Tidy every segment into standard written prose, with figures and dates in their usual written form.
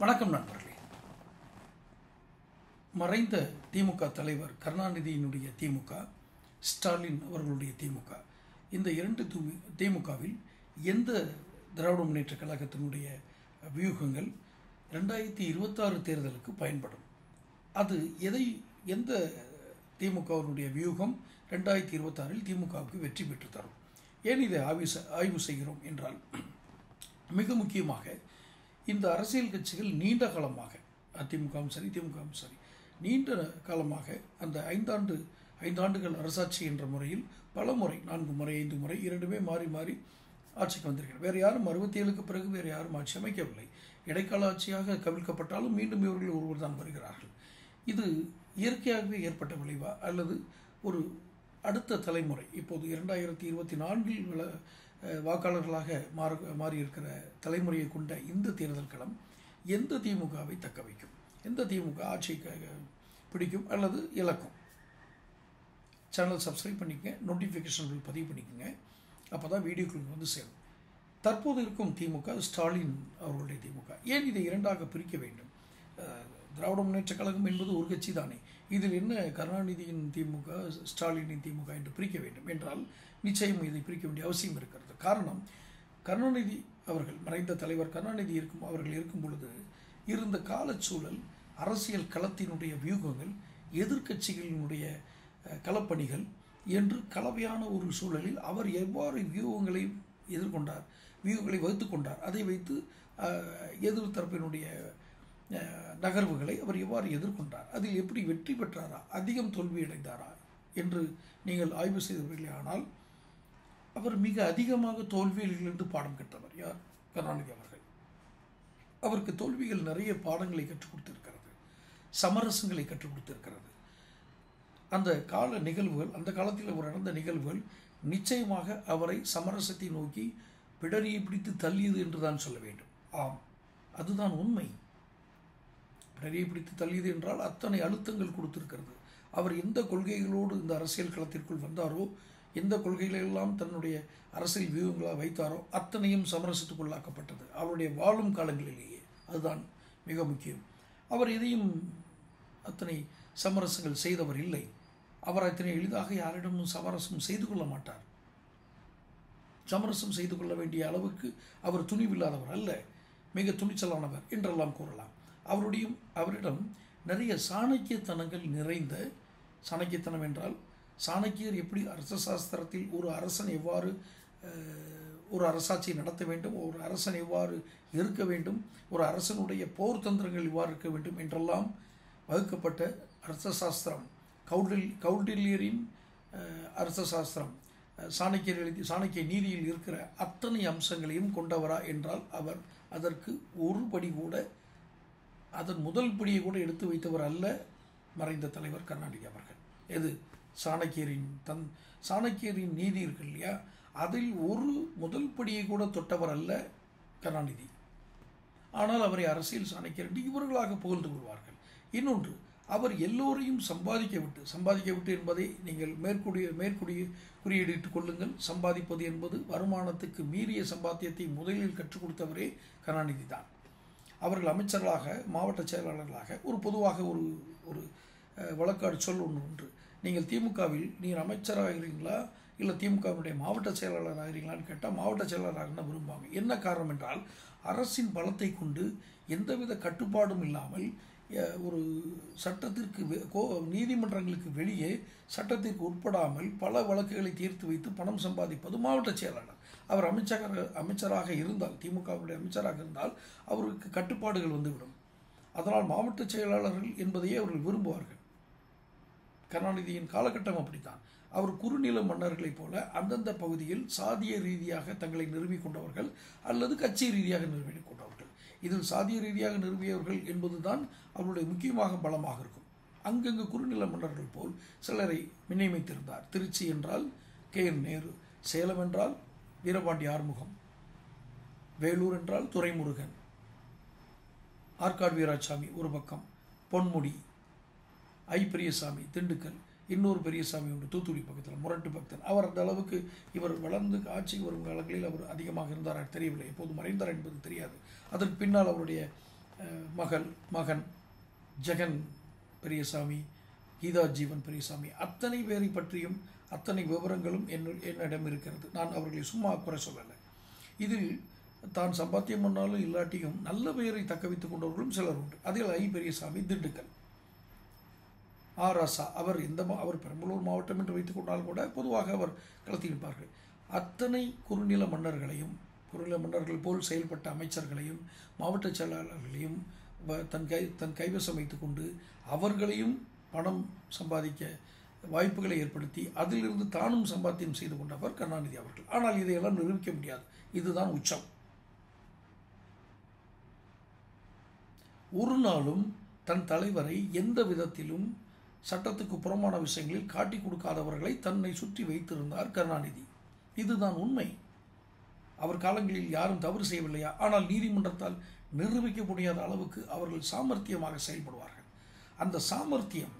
வணக்கம் நண்பர்களே. மறைந்த திமுக தலைவர் கருணாநிதியினுடைய திமுக, ஸ்டாலின் அவர்களுடைய திமுக, இந்த இரண்டு திமுகவில் எந்த திராவிட முன்னேற்ற கழகத்தினுடைய வியூகங்கள் 2026 தேர்தலுக்கு பயன்படும்? அது எந்த திமுகவினுடைய வியூகம் 2026 திமுகவுக்கு வெற்றி பெற்று தரும்? ஏன் இதை ஆய்வு செய்கிறோம் என்றால், மிக முக்கியமாக இந்த அரசியல் கட்சிகள் நீண்ட காலமாக, அதிமுகவும் சரி திமுகவும் சரி, நீண்ட காலமாக அந்த ஐந்தாண்டுகள் அரசாட்சி என்ற முறையில் பல முறை, 4 முறை 5 முறை இரண்டுமே மாறி மாறி ஆட்சிக்கு வந்திருக்கிறது. வேறு யாரும் 67க்கு பிறகு வேறு யாரும் ஆட்சி அமைக்கவில்லை. இடைக்கால ஆட்சியாக கவிழ்க்கப்பட்டாலும் மீண்டும் இவர்கள் ஒருவர் தான் வருகிறார்கள். இது இயற்கையாகவே ஏற்பட்ட விளைவா அல்லது ஒரு அடுத்த தலைமுறை, இப்போது 2024 வாக்காளர்களாக மாறியிருக்கிற தலைமுறையை கொண்ட இந்த தேர்தல் களம் எந்த திமுகவை தக்க வைக்கும், எந்த திமுக ஆட்சிக்கு பிடிக்கும் அல்லது இழக்கும்? சேனல் சப்ஸ்கிரைப் பண்ணிக்கங்க, நோட்டிஃபிகேஷன் பில் பதிவு பண்ணிக்கோங்க, அப்போ தான் வீடியோக்கள் வந்து சேரும். தற்போது இருக்கும் திமுக, ஸ்டாலின் அவர்களுடைய திமுக, ஏன் இதை இரண்டாக பிரிக்க வேண்டும்? திராவிட முன்னேற்ற கழகம் என்பது ஒரு கட்சி தானே, இதில் என்ன கருணாநிதியின் திமுக, ஸ்டாலினின் திமுக என்று பிரிக்க வேண்டும் என்றால், நிச்சயம் இதை பிரிக்க வேண்டிய அவசியம் இருக்கிறது. காரணம், கருணாநிதி அவர்கள், மறைந்த தலைவர் கருணாநிதி அவர்கள் இருக்கும் பொழுது இருந்த காலச்சூழல், அரசியல் களத்தினுடைய வியூகங்கள், எதிர்க்கட்சிகளினுடைய களப்பணிகள் என்று கலவையான ஒரு சூழலில் அவர் எவ்வாறு வியூகங்களை எதிர்கொண்டார், வியூகங்களை வகுத்து கொண்டார், அதை வைத்து எதிர் தரப்பினுடைய நகர்வுகளை அவர் எவ்வாறு எதிர்கொண்டார், அதில் எப்படி வெற்றி பெற்றாரா, அதிகம் தோல்வியடைந்தாரா என்று நீங்கள் ஆய்வு செய்தவர்களே. ஆனால் அவர் மிக அதிகமாக தோல்வியிலிருந்து பாடம் கற்றவர் யார்? கருணாநிதி அவர்கள். அவருக்கு தோல்விகள் நிறைய பாடங்களை கற்றுக் கொடுத்திருக்கிறது, சமரசங்களை கற்றுக் கொடுத்திருக்கிறது. அந்த கால நிகழ்வுகள், அந்த காலத்தில் அவர் நடந்த நிகழ்வுகள் நிச்சயமாக அவரை சமரசத்தை நோக்கி பிடரியை பிடித்து தள்ளியது என்று தான் சொல்ல வேண்டும். ஆம், அதுதான் உண்மை. பிடரியை பிடித்து தள்ளியது என்றால் அத்தனை அழுத்தங்கள் கொடுத்திருக்கிறது. அவர் எந்த கொள்கைகளோடு இந்த அரசியல் களத்திற்குள் வந்தாரோ, எந்த கொள்கைகளெல்லாம் தன்னுடைய அரசியல் வியூகங்களாக வைத்தாரோ அத்தனையும் சமரசத்துக்குள்ளாக்கப்பட்டது அவருடைய வாழும் காலங்களிலேயே. அதுதான் மிக முக்கியம். அவர் எதையும் அத்தனை சமரசங்கள் செய்தவர் இல்லை. அவர் அத்தனை எளிதாக யாரிடமும் சமரசம் செய்து கொள்ள மாட்டார். சமரசம் செய்து கொள்ள வேண்டிய அளவுக்கு அவர் துணிவில்லாதவர் அல்ல, மிக துணிச்சலானவர் என்றெல்லாம் கூறலாம். அவரிடம் நிறைய சாணக்கியத்தனங்கள் நிறைந்த, சாணக்கியத்தனம் என்றால், சாணக்கியர் எப்படி அரச சாஸ்திரத்தில் ஒரு அரசன் எவ்வாறு ஒரு அரசாட்சியை நடத்த வேண்டும், ஒரு அரசன் எவ்வாறு இருக்க வேண்டும், ஒரு அரசனுடைய போர் தந்திரங்கள் எவ்வாறு இருக்க வேண்டும் என்றெல்லாம் வகுக்கப்பட்ட அரச சாஸ்திரம், கௌடில்யரின் அரச சாஸ்திரம், சாணக்கிய நீதியில் இருக்கிற அத்தனை அம்சங்களையும் கொண்டவரா என்றால் அவர் அதற்கு ஒரு படி கூட, அதன் முதல் படியை கூட எடுத்து வைத்தவர் அல்ல மறைந்த தலைவர் கருணாநிதி அவர்கள். எது? சாணக்கியரின் நீதி இருக்கு இல்லையா, அதில் ஒரு முதல் படியை கூட தொட்டவர் அல்ல கருணாநிதி. ஆனால் அவரை அரசியல் சாணக்கியர் என்று இவர்களாக புகழ்ந்து கொள்வார்கள். இன்னொன்று, அவர் எல்லோரையும் சம்பாதிக்க விட்டு என்பதை நீங்கள் குறியீடிட்டுக் கொள்ளுங்கள். சம்பாதிப்பது என்பது வருமானத்துக்கு மீறிய சம்பாத்தியத்தை முதலில் கற்றுக் கொடுத்தவரே கருணாநிதி தான். அவர்கள் அமைச்சர்களாக, மாவட்ட செயலாளர்களாக, பொதுவாக ஒரு வழக்காடு சொல் ஒன்று, நீங்கள் திமுகவில் நீங்கள் அமைச்சராகிறீங்களா இல்லை திமுகவினுடைய மாவட்ட செயலாளர் ஆகிறீங்களான்னு கேட்டால் மாவட்ட செயலாளராக தான் விரும்புவாங்க. என்ன காரணம் என்றால், அரசின் பலத்தை கொண்டு எந்தவித கட்டுப்பாடும் இல்லாமல் ஒரு சட்டத்திற்கு, நீதிமன்றங்களுக்கு வெளியே சட்டத்திற்கு உட்படாமல் பல வழக்குகளை தீர்த்து வைத்து பணம் சம்பாதிப்பது மாவட்ட செயலாளர். அவர் அமைச்சராக இருந்தால், திமுகவுடைய அமைச்சராக இருந்தால் அவருக்கு கட்டுப்பாடுகள் வந்துவிடும். அதனால் மாவட்ட செயலாளர்கள் என்பதையே அவர்கள் விரும்புவார்கள். கருணாநிதியின் காலகட்டம் அப்படித்தான். அவர் குறுநில மன்னர்களைப் போல அந்தந்த பகுதியில் சாதிய ரீதியாக தங்களை நிறுவிக் கொண்டவர்கள் அல்லது கட்சி ரீதியாக நிறுவிக் கொண்டவர்கள். இதில் சாதிய ரீதியாக நிறுவியவர்கள் என்பதுதான் அவருடைய முக்கியமாக பலமாக இருக்கும். அங்கங்கு குறுநில மன்னர்கள் போல் சிலரை நியமித்திருந்தார். திருச்சி என்றால் KN நேரு, சேலம் என்றால் வீரபாண்டி ஆறுமுகம், வேலூர் என்றால் துரைமுருகன், ஆற்காடு வீராசாமி ஒரு பக்கம், பொன்முடி, பெரியசாமி திண்டுக்கல், இன்னொரு பெரியசாமி உண்டு தூத்துக்குடி பக்கத்தில், முரட்டு பக்தன். அவர் அந்த அளவுக்கு இவர் வளர்ந்து ஆட்சிக்கு வரும் காலங்களில் அவர் அதிகமாக இருந்தார் தெரியவில்லை, எப்போது மறைந்தார் என்பது தெரியாது. அதற்கு பின்னால் அவருடைய மகன் ஜெகன் பெரியசாமி, கீதா ஜீவன் பெரியசாமி, அத்தனை பேரை பற்றியும் அத்தனை விவரங்களும் என்னிடம் இருக்கிறது. நான் அவர்களை சும்மா குறை சொல்லலை. இதில் தான் சம்பாத்தியம் பண்ணாலும் இல்லாட்டியும் நல்ல பெயரை தக்க வைத்துக் கொண்டவர்களும் சிலர் உண்டு. அதில் ஐ பெரியசாமி திண்டுக்கல், ராசா அவர் அவர் பெரம்பலூர் மாவட்டம் என்று வைத்துக் கொண்டால் கூட பொதுவாக அவர் களத்தில் இருப்பார்கள். அத்தனை குறுநில மன்னர்கள் போல் செயல்பட்ட அமைச்சர்களையும் மாவட்ட செயலாளர்களையும் தன் கைவசம் வைத்து கொண்டு அவர்களையும் பணம் சம்பாதிக்க வாய்ப்புகளை ஏற்படுத்தி அதிலிருந்து தானும் சம்பாத்தியம் செய்து கொண்டவர் கருணாநிதி அவர்கள். ஆனால் இதையெல்லாம் நிரூபிக்க முடியாது. இதுதான் உச்சம். ஒரு நாளும் தன் தலைவரை எந்த விதத்திலும் சட்டத்துக்கு புறமான விஷயங்களில் காட்டி கொடுக்காதவர்களை தன்னை சுற்றி வைத்திருந்தார் கருணாநிதி. இதுதான் உண்மை. அவர் காலங்களில் யாரும் தவறு செய்யவில்லையா? ஆனால் நீதிமன்றத்தால் நிரூபிக்க முடியாத அளவுக்கு அவர்கள் சாமர்த்தியமாக செயல்படுவார்கள். அந்த சாமர்த்தியம்,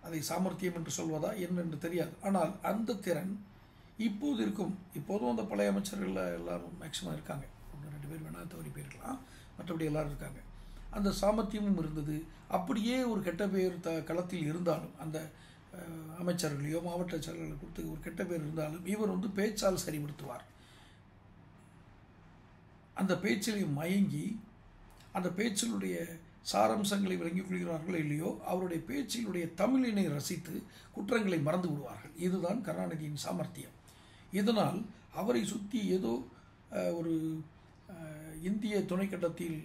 அதை சாமர்த்தியம் என்று சொல்வதா என்னென்று தெரியாது. ஆனால் அந்த திறன் இப்போது இருக்கும். இப்போதும் அந்த பழைய அமைச்சர்கள் எல்லாரும் மேக்சிமம் இருக்காங்க. 1-2 பேர் வேணால் தவறி போயிருக்கலாம், மற்றபடி எல்லாரும் இருக்காங்க. அந்த சாமர்த்தியமும் இருந்தது. அப்படியே ஒரு கெட்ட பெயர் களத்தில் இருந்தாலும், அந்த அமைச்சர்களையோ மாவட்ட செயலர்களை கொடுத்து ஒரு கெட்ட பேர் இருந்தாலும் இவர் பேச்சால் சரிபடுத்துவார். அந்த பேச்சிலே மயங்கி அந்த பேச்சிலுடைய சாரம்சங்களை விளங்கிக் கொள்கிறார்களோ இல்லையோ, அவருடைய பேச்சிலுடைய தமிழினை ரசித்து குற்றங்களை மறந்து விடுவார்கள். இதுதான் கருணாநிதியின் சாமர்த்தியம். இதனால் அவரை சுற்றி ஏதோ ஒரு இந்திய துணைக்கண்டத்தில்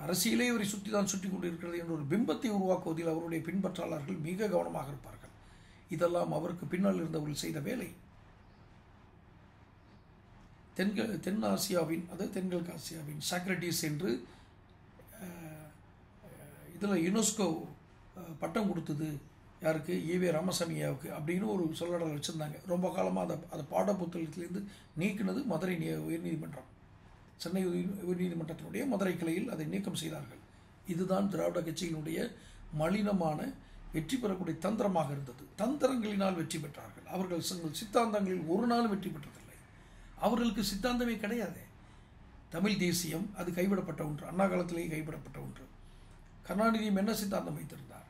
அரசியலே இவரை சுற்றி தான் சுற்றி கொண்டிருக்கிறது என்ற ஒரு பிம்பத்தை உருவாக்குவதில் அவருடைய பின்பற்றாளர்கள் மிக கவனமாக இருப்பார்கள். இதெல்லாம் அவருக்கு பின்னால் இருந்தவர்கள் செய்த வேலை. தென்காசியாவின் சாக்ரட்டிஸ் என்று இதில் யுனெஸ்கோ பட்டம் கொடுத்தது யாருக்கு? ஈவே ராமசாமியாவுக்கு அப்படின்னு ஒரு சொல்லாடல் வச்சுருந்தாங்க. ரொம்ப காலமாக அதை பாடப்புத்தகத்திலேருந்து நீக்கினது மதுரை உயர்நீதிமன்றம். சென்னை உயர்நீதிமன்றத்தினுடைய மதுரை கிளையில் அதை நீக்கம் செய்தார்கள். இதுதான் திராவிட கட்சியினுடைய மலினமான வெற்றி பெறக்கூடிய தந்திரமாக இருந்தது. தந்திரங்களினால் வெற்றி பெற்றார்கள். அவர்கள் சித்தாந்தங்களில் ஒரு நாளும் வெற்றி பெற்றதில்லை. அவர்களுக்கு சித்தாந்தமே கிடையாது. தமிழ் தேசியம் அது கைவிடப்பட்ட ஒன்று, அண்ணா காலத்திலேயே கைவிடப்பட்ட ஒன்று. கருணாநிதியும் என்ன சித்தாந்தம் வைத்திருந்தார்?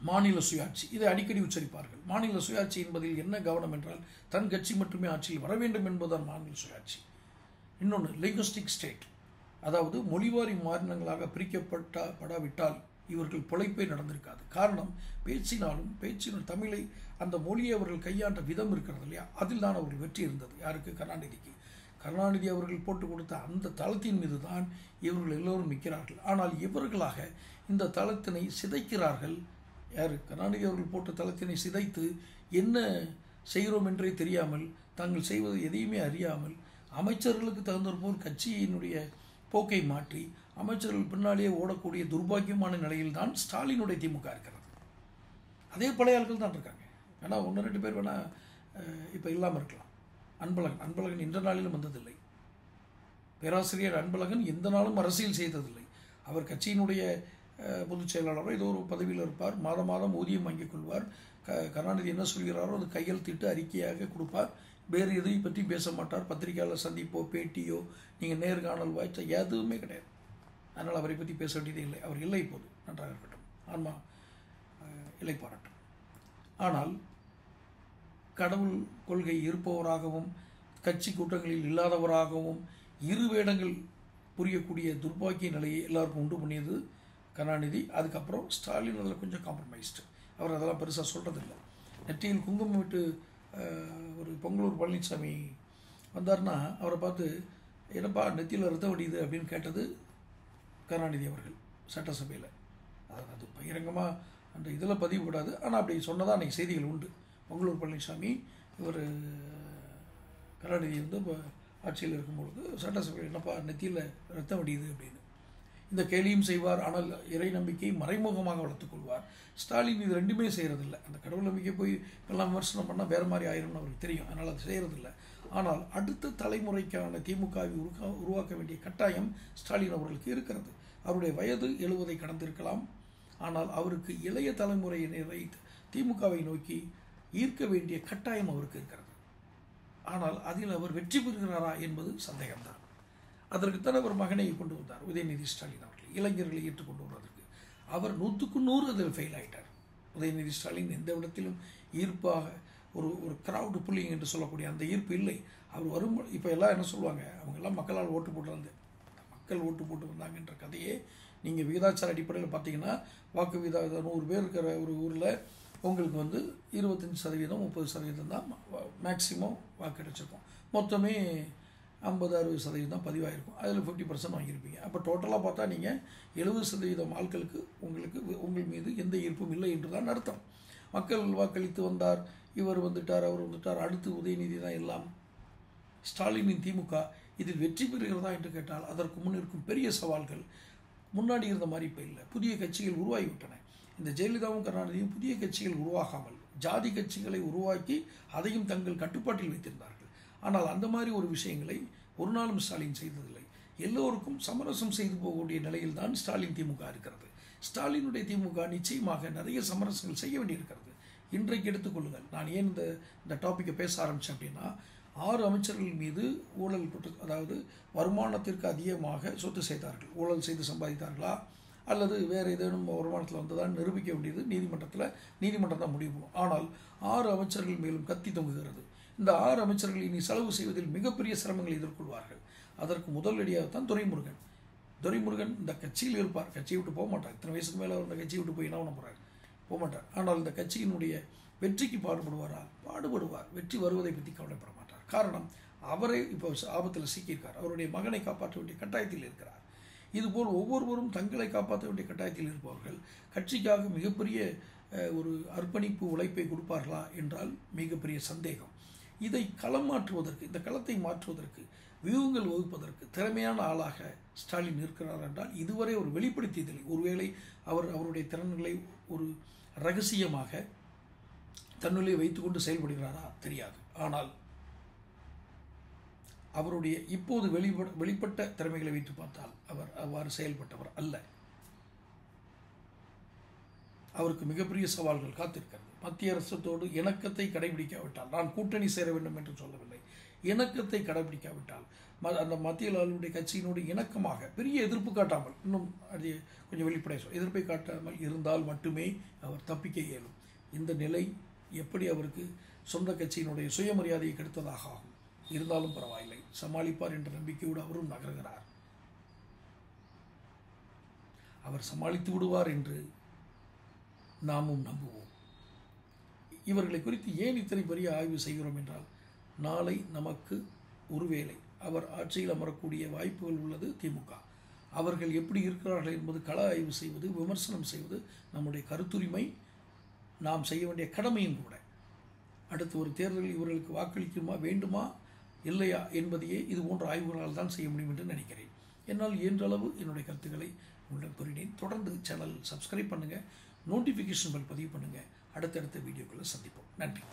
மாநில சுயாட்சி. இதை அடிக்கடி உச்சரிப்பார்கள். மாநில சுயாட்சி என்பதில் என்ன கவனம் என்றால், தன் கட்சி மட்டுமே ஆட்சியில் வர வேண்டும் என்பதுதான் மாநில சுயாட்சி. இன்னொன்று லிங்குஸ்டிக் ஸ்டேட், அதாவது மொழிவாரி மாநிலங்களாக பிரிக்கப்படாவிட்டால் இவர்கள் பிழைப்பே நடந்திருக்காது. காரணம், பேச்சின் தமிழை, அந்த மொழியை அவர்கள் கையாண்ட விதம் இருக்கிறது இல்லையா, அதில் தான் அவர்கள் வெற்றி இருந்தது. யாருக்கு? கருணாநிதிக்கு. கருணாநிதி அவர்கள் போட்டு கொடுத்த அந்த தளத்தின் மீது தான் இவர்கள் எல்லோரும் நிற்கிறார்கள். ஆனால் இவர்களாக இந்த தளத்தினை சிதைக்கிறார்கள். யார்? கருணாநிதி அவர்கள் போட்ட தளத்தினை சிதைத்து என்ன செய்கிறோம் என்றே தெரியாமல், தாங்கள் செய்வது எதையுமே அறியாமல், அமைச்சர்களுக்கு தகுந்தபோல் கட்சியினுடைய போக்கை மாற்றி அமைச்சர்கள் பின்னாலேயே ஓடக்கூடிய துர்பாக்கியமான நிலையில் தான் ஸ்டாலினுடைய திமுக இருக்கிறது. அதே பழைய ஆட்கள் தான் இருக்காங்க. வேணா 1-2 பேர் வேணா இப்போ இல்லாமல் இருக்கலாம். அன்பழகன் எந்த நாளிலும் வந்ததில்லை. பேராசிரியர் அன்பழகன் எந்த நாளும் அரசியல் செய்ததில்லை. அவர் கட்சியினுடைய பொதுச் செயலாளரோ ஏதோ ஒரு பதவியில் இருப்பார். மாதம் ஊதியம் வாங்கிக் கொள்வார். கருணாநிதி என்ன சொல்கிறாரோ அது கையெழுத்திட்டு அறிக்கையாக கொடுப்பார். வேறு எதையும் பற்றி பேச மாட்டார். பத்திரிகையாளர் சந்திப்போ பேட்டியோ நீங்கள் நேர்காணல் வாய்ச்சா எதுவுமே கிடையாது. அதனால் அவரை பற்றி பேச வேண்டியதே இல்லை. அவர் இல்லை, இப்போது நன்றாக இருக்கட்டும், ஆன்மா இலை பாராட்டும். ஆனால் கடவுள் கொள்கை இருப்பவராகவும் கட்சி கூட்டங்களில் இல்லாதவராகவும் இரு வேடங்கள் புரியக்கூடிய துர்பாக்கிய நிலையை எல்லாருக்கும் உண்டு பண்ணியது கருணாநிதி. அதுக்கப்புறம் ஸ்டாலின் அதில் கொஞ்சம் காம்ப்ரமைஸ்டு. அவர் அதெல்லாம் பெருசாக சொல்கிறதில்லை. நெற்றியில் குங்குமம் விட்டு ஒரு பொங்கலூர் பழனிசாமி வந்தார்னா அவரை பார்த்து என்னப்பா நெத்தியில் ரத்தம் வடியுது அப்படின்னு கேட்டது கருணாநிதி அவர்கள் சட்டசபையில். அது பகிரங்கமாக அந்த இதில் பதிவு கூடாது, ஆனால் அப்படி சொன்னதாக அன்றைக்கி செய்திகள் உண்டு. பொங்கலூர் பழனிசாமி இவர் கருணாநிதி இப்போ ஆட்சியில் இருக்கும்பொழுது சட்டசபையில் என்னப்பா நெத்தியில் ரத்தம் வடியுது அப்படின்னு இந்த கேலியும் செய்வார். ஆனால் இறை நம்பிக்கை மறைமுகமாக வளர்த்துக்கொள்வார். ஸ்டாலின் இது ரெண்டுமே செய்கிறதில்லை. அந்த கடவுள் நம்பிக்கை போய் எல்லாம் விமர்சனம் பண்ணால் வேறு மாதிரி ஆயிரும்னு அவருக்கு தெரியும். அதனால் அது செய்கிறதில்லை. ஆனால் அடுத்த தலைமுறைக்கான திமுகவை உருவாக்க வேண்டிய கட்டாயம் ஸ்டாலின் அவர்களுக்கு இருக்கிறது. அவருடைய வயது 70 கடந்திருக்கலாம். ஆனால் அவருக்கு இளைய தலைமுறையினரை திமுகவை நோக்கி ஈர்க்க வேண்டிய கட்டாயம் அவருக்கு இருக்கிறது. ஆனால் அதில் அவர் வெற்றி பெறுகிறாரா என்பது சந்தேகம்தான். அதற்குத்தான் அவர் மகனை கொண்டு வந்தார், உதயநிதி ஸ்டாலின் அவர்கள், இளைஞர்களை ஏற்றுக்கொண்டு வருவதற்கு. அவர் 100க்கு 100 அதில் ஃபெயில் ஆகிட்டார். உதயநிதி ஸ்டாலின் எந்த இடத்திலும் ஈர்ப்பாக ஒரு கிரவுடு புல்லிங் என்று சொல்லக்கூடிய அந்த ஈர்ப்பு இல்லை. அவர் வரும் இப்போ எல்லாம் என்ன சொல்லுவாங்க, அவங்கெல்லாம் மக்களால் ஓட்டு போட்டு வந்து மக்கள் ஓட்டு போட்டு வந்தாங்கன்ற கதையே நீங்கள் விகிதாச்சார அடிப்படையில் பார்த்தீங்கன்னா, வாக்கு விகிதாச்சாரம் 100 பேர் இருக்கிற ஒரு ஊரில் உங்களுக்கு வந்து 25% 30% தான் மேக்சிமம் வாக்கு கிடைச்சிருக்கும். மொத்தமே 50-60% தான் பதிவாயிருக்கும். அதில் 50% வாங்கியிருப்பீங்க. அப்போ டோட்டலாக பார்த்தா நீங்கள் 70% ஆட்களுக்கு உங்கள் மீது எந்த ஈர்ப்பும் இல்லை என்று தான் அர்த்தம். மக்கள் வாக்களித்து வந்தார், இவர் வந்துட்டார், அவர் வந்துட்டார், அடுத்து உதயநிதி தான் எல்லாம். ஸ்டாலினின் திமுக இதில் வெற்றி பெறுகிறதா என்று கேட்டால் அதற்கு முன் இருக்கும் பெரிய சவால்கள் முன்னாடி இருந்த மாதிரி இப்போ இல்லை. புதிய கட்சிகள் உருவாகிவிட்டன. இந்த ஜெயலலிதாவும் கருணாநிதியும் புதிய கட்சிகள் உருவாகாமல் ஜாதி கட்சிகளை உருவாக்கி அதையும் தங்கள் கட்டுப்பாட்டில் வைத்திருந்தார்கள். ஆனால் அந்த மாதிரி ஒரு விஷயங்களை ஒரு நாளும் ஸ்டாலின் செய்ததில்லை. எல்லோருக்கும் சமரசம் செய்து போகக்கூடிய நிலையில் தான் ஸ்டாலின் திமுக இருக்கிறது. ஸ்டாலினுடைய திமுக நிச்சயமாக நிறைய சமரசங்கள் செய்ய வேண்டியிருக்கிறது. இன்றைக்கு எடுத்துக்கொள்ளுங்கள். நான் ஏன் இந்த டாப்பிக்கை பேச ஆரம்பித்தேன் அப்படின்னா, 6 அமைச்சர்கள் மீது ஊழல் அதாவது வருமானத்திற்கு அதிகமாக சொத்து சேர்த்தார்கள், ஊழல் செய்து சம்பாதித்தார்களா அல்லது வேறு ஏதேனும் வருமானத்தில் வந்ததான் நிரூபிக்க வேண்டியது நீதிமன்றம் தான் முடிவு பண்ணும். ஆனால் 6 அமைச்சர்கள் மேலும் கத்தி தொங்குகிறது. இந்த 6 அமைச்சர்கள் இனி செலவு செய்வதில் மிகப்பெரிய சிரமங்களை எதிர்கொள்வார்கள். அதற்கு முதல் அடியாகத்தான் துரைமுருகன் இந்த கட்சியில் இருப்பார், கட்சியை விட்டு போக மாட்டார். இத்தனை வயசுக்கு மேலே அவர் இந்த கட்சியை விட்டு போய் என்ன பண்ண போகிறார், போக மாட்டார். ஆனால் இந்த கட்சியினுடைய வெற்றிக்கு பாடுபடுவார். வெற்றி வருவதை பற்றி கவலைப்பட மாட்டார். காரணம், அவரே இப்போ ஆபத்தில் சிக்கியிருக்கார். அவருடைய மகனை காப்பாற்ற வேண்டிய கட்டாயத்தில் இருக்கிறார். இதுபோல் ஒவ்வொருவரும் தங்களை காப்பாற்ற வேண்டிய கட்டாயத்தில் இருப்பவர்கள் கட்சிக்காக மிகப்பெரிய ஒரு அர்ப்பணிப்பு உழைப்பை கொடுப்பார்களா என்றால் மிகப்பெரிய சந்தேகம். இதை இந்த களத்தை மாற்றுவதற்கு, வியூகங்கள் வகுப்பதற்கு திறமையான ஆளாக ஸ்டாலின் இருக்கிறார் என்றால் இதுவரை ஒரு வெளிப்படுத்தியதில்லை. ஒருவேளை அவருடைய திறன்களை ஒரு ரகசியமாக தன்னுள்ளே வைத்துக்கொண்டு செயல்படுகிறாரா தெரியாது. ஆனால் அவருடைய இப்போது வெளிப்பட்ட திறமைகளை வைத்து பார்த்தால் அவர் அவ்வாறு செயல்பட்டவர் அல்ல. அவருக்கு மிகப்பெரிய சவால்கள் காத்திருக்கிறது. மத்திய அரசத்தோடு இணக்கத்தை கடைபிடிக்காவிட்டால், நான் கூட்டணி சேர வேண்டும் என்று சொல்லவில்லை, இணக்கத்தை கடைபிடிக்காவிட்டால், அந்த மத்திய ஆளுடைய கட்சியினோடு இணக்கமாக பெரிய எதிர்ப்பு காட்டாமல், இன்னும் அது கொஞ்சம் வெளிப்படைய எதிர்ப்பை காட்டாமல் இருந்தால் மட்டுமே அவர் தப்பிக்க இயலும். இந்த நிலை எப்படி அவருக்கு சொந்த கட்சியினுடைய சுயமரியாதையை கெடுத்ததாக ஆகும். இருந்தாலும் பரவாயில்லை, சமாளிப்பார் என்ற நம்பிக்கையோடு அவரும் நகர்கிறார். அவர் சமாளித்து விடுவார் என்று நாமும் நம்புவோம். இவர்களை குறித்து ஏன் இத்தனை பெரிய ஆய்வு செய்கிறோம் என்றால், நாளை நமக்கு ஒருவேளை அவர் ஆட்சியில் அமரக்கூடிய வாய்ப்புகள் உள்ளது. திமுக அவர்கள் எப்படி இருக்கிறார்கள் என்பது கள ஆய்வு செய்வது, விமர்சனம் செய்வது நம்முடைய கருத்துரிமை, நாம் செய்ய வேண்டிய கடமையும் கூட. அடுத்து ஒரு தேர்தலில் இவர்களுக்கு வாக்களிக்குமா வேண்டுமா இல்லையா என்பதையே இது போன்ற ஆய்வுகளால் தான் செய்ய முடியும் என்று நினைக்கிறேன். என்னால் இயன்றளவு என்னுடைய கருத்துக்களை உங்களிடம் கூறினேன். தொடர்ந்து சேனல் சப்ஸ்கிரைப் பண்ணுங்கள், நோட்டிஃபிகேஷன் பதிவு பண்ணுங்கள். அடுத்தடுத்த வீடியோக்களை சந்திப்போம். நன்றி.